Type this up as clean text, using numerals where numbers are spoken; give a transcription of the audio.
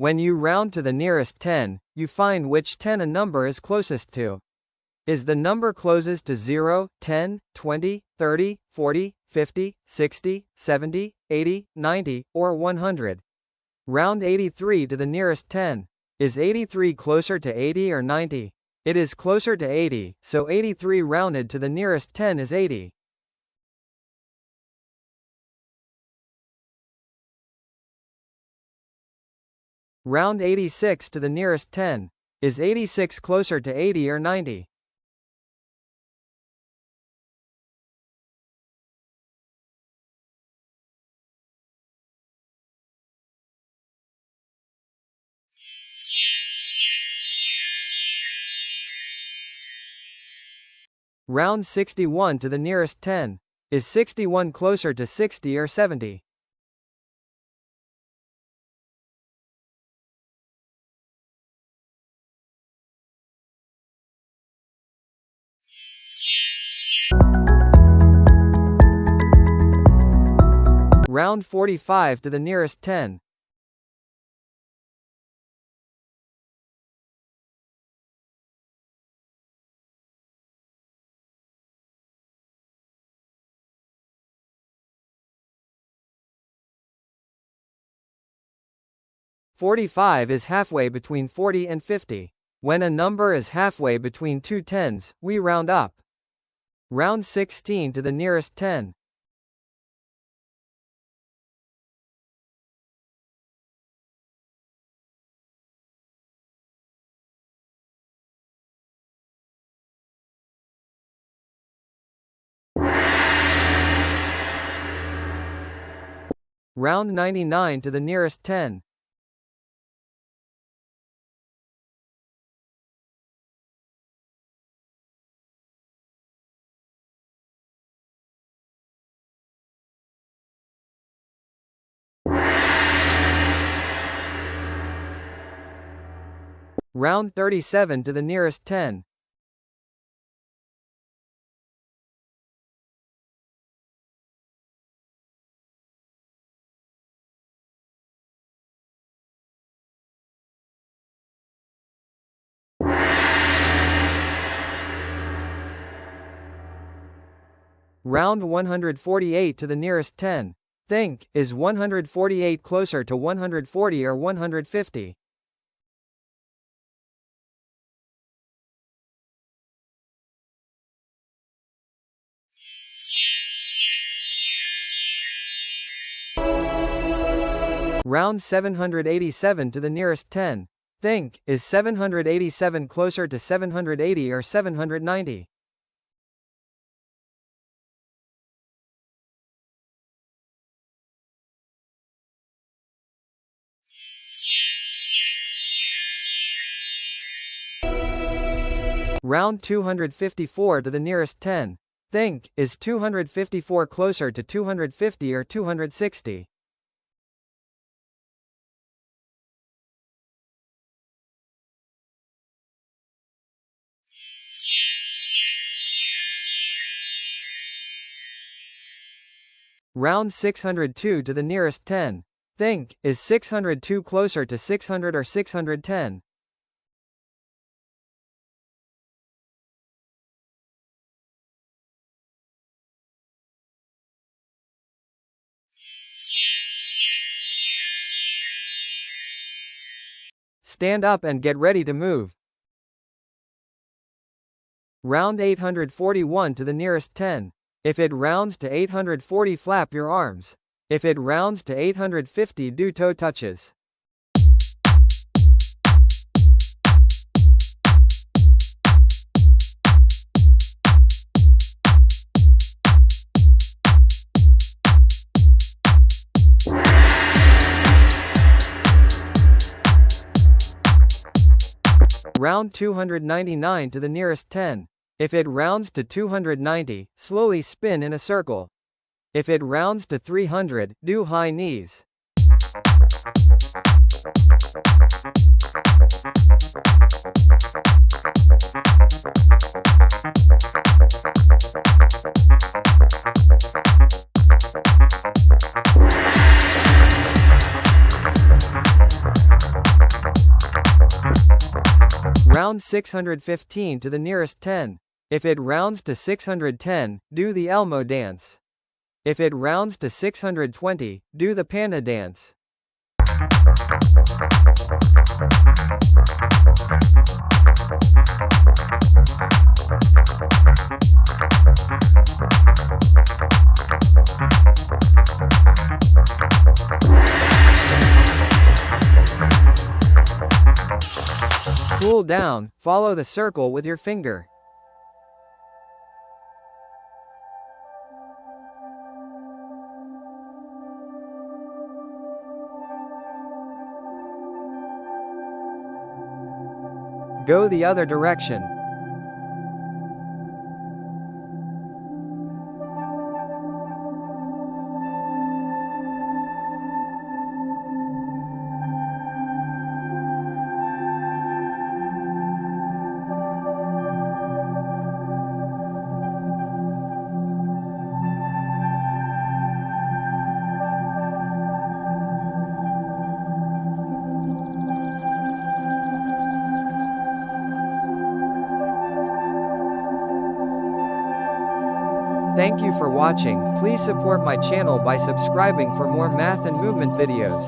When you round to the nearest 10, you find which 10 a number is closest to. Is the number closest to 0, 10, 20, 30, 40, 50, 60, 70, 80, 90, or 100? Round 83 to the nearest 10. Is 83 closer to 80 or 90? It is closer to 80, so 83 rounded to the nearest 10 is 80. Round 86 to the nearest 10. Is 86 closer to 80 or 90? Round 61 to the nearest 10. Is 61 closer to 60 or 70? Round 45 to the nearest 10. "45 is halfway between 40 and 50. When a number is halfway between two tens, we round up. Round 16 to the nearest 10. Round 99 to the nearest 10. Round 37 to the nearest 10. Round 148 to the nearest 10. Think, is 148 closer to 140 or 150? Round 787 to the nearest 10. Think, is 787 closer to 780 or 790? Round 254 to the nearest 10. Think, is 254 closer to 250 or 260? Round 602 to the nearest 10. Think, is 602 closer to 600 or 610? Stand up and get ready to move. Round 841 to the nearest 10. If it rounds to 840, flap your arms. If it rounds to 850, do toe touches. Round 299 to the nearest 10. If it rounds to 290, slowly spin in a circle. If it rounds to 300, do high knees. round 615 to the nearest 10. If it rounds to 610, do the Elmo dance. If it rounds to 620, do the panda dance. Cool down, follow the circle with your finger. Go the other direction. Thank you for watching. Please support my channel by subscribing for more math and movement videos.